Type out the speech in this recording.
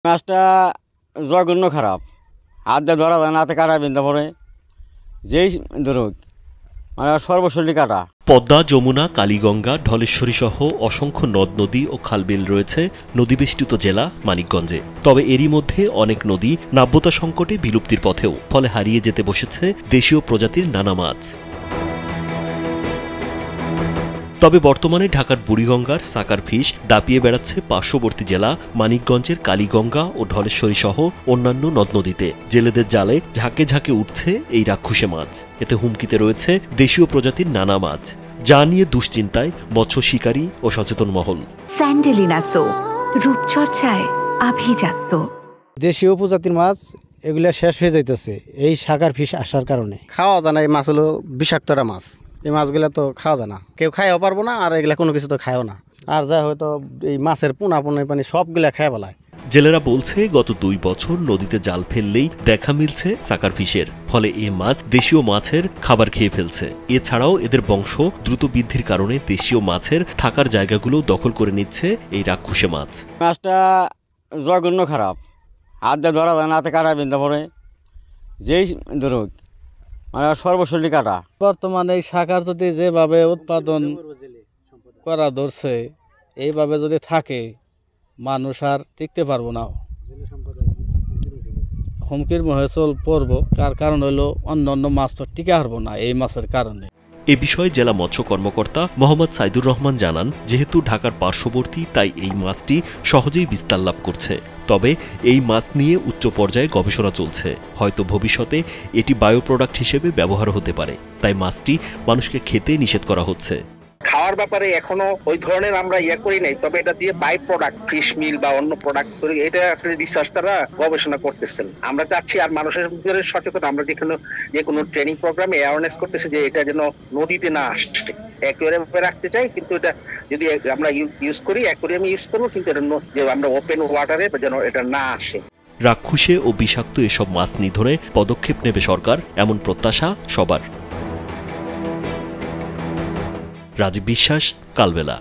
মাছটা জঘন্য খারাপ, হাত দিয়ে ধরা যায় না, হাতে কাটা বিন্ধা পড়ে, যেই ধরুক মানে সর্বশরীর কাটা। পদ্মা, যমুনা, কালীগঙ্গা, ঢলেশ্বরী সহ অসংখ্য নদ নদী ও খালবিল রয়েছে নদীবেষ্টিত জেলা মানিকগঞ্জে। তবে এরই মধ্যে অনেক নদী নাব্যতা সংকটে বিলুপ্তির পথেও, ফলে হারিয়ে যেতে বসেছে দেশীয় প্রজাতির নানা মাছ। তবে বর্তমানে ঢাকার বুড়িগঙ্গার সাকার ফিশ দাপিয়ে বেড়াচ্ছে পার্শ্ববর্তী জেলা মানিকগঞ্জের কালীগঙ্গা ও ঢলেশ্বরী সহ অন্যান্য নদ নদীতে। জেলেদের জালে ঝাঁকে ঝাঁকে উঠছে এই রাক্ষুসে মাছ। এতে হুমকিতে রয়েছে দেশীয় প্রজাতির নানা মাছ, যা নিয়ে দুশ্চিন্তায় মৎস্য শিকারী ও সচেতন মহল। স্যান্ডেলিনা সো, রূপচর্চায় আভিজাত্য। দেশীয় প্রজাতির মাছ এগুলা শেষ হয়ে যাইতেছে এই সাকার ফিশ আসার কারণে। খাওয়া যায় না, এই মাছ হলো বিষাক্তরা মাছ। এই মাছগুলা তো খাওয়া যায় না, কেউ খাইও পারবো না, আর এগুলা কোনো কিছু তো খায়ও না। আর যা হয়তো এই মাছের পোনা পানি সবগুলা খায় বলায়। জেলেরা বলছে গত 2 বছর নদীতে জাল ফেললেই দেখা মিলছে সাকার ফিশের, ফলে এ মাছ দেশীয় মাছের খাবার খেয়ে ফেলছে। এছাড়াও এদের বংশ দ্রুত বৃদ্ধির কারণে দেশীয় মাছের থাকার জায়গাগুলো দখল করে নিচ্ছে এই রাক্ষুসে মাছ। মাছটা জঘন্য খারাপ, হাত দিয়ে ধরা যায় না, হাতে কাটা বিন্ধা পড়ে, যেই ধরুক মানে সর্বশরীর কাটা। বর্তমানে এই শাখার যদি যেভাবে উৎপাদন করা ধরছে, এইভাবে যদি থাকে মানুষ আর টিকতে পারবো না, হুমকির মুখে পড়বো। কারণ হলো অন্য অন্য মাছ তো টিকে হারবো না এই মাছের কারণে। এ বিষয়ে জেলা মৎস্য কর্মকর্তা মোহাম্মদ সাইদুর রহমান জানান, যেহেতু ঢাকার পার্শ্ববর্তী তাই এই মাছটি সহজেই বিস্তার লাভ করছে। তবে এই মাছ নিয়ে উচ্চ পর্যায়ে গবেষণা চলছে। হয়তো ভবিষ্যতে এটি বায়ো প্রোডাক্ট হিসেবে ব্যবহার হতে পারে, তাই মাছটি মানুষকে খেতে নিষেধ করা হচ্ছে। খাওয়ার ব্যাপারে এখনো ওই ধরনের আমরা করি নাই, তবে এটা দিয়ে বাই প্রোডাক্ট, ফিশ মিল বা অন্য প্রোডাক্ট তৈরি, এটা আসলে রিসার্চাররা গবেষণা করতেছেন। আমরা চাচ্ছি আর মানুষের ভিতরে সচেতন, আমরা যে কোনো ট্রেনিং প্রোগ্রামে অ্যাওয়ারনেস করতেছি যে এটা যেন নদীতে না আসছে। অ্যাকুয়ারিয়ামে রাখতে চাই, কিন্তু এটা যদি আমরা ইউজ করি, অ্যাকুয়ারিয়ামে ইউজ করবো, কিন্তু এটা যে আমরা ওপেন ওয়াটারে যেন এটা না আসে। রাক্ষুসে ও বিষাক্ত এসব মাছ নিধনে পদক্ষেপ নেবে সরকার, এমন প্রত্যাশা সবার। রাজীব বিশ্বাস, কালবেলা।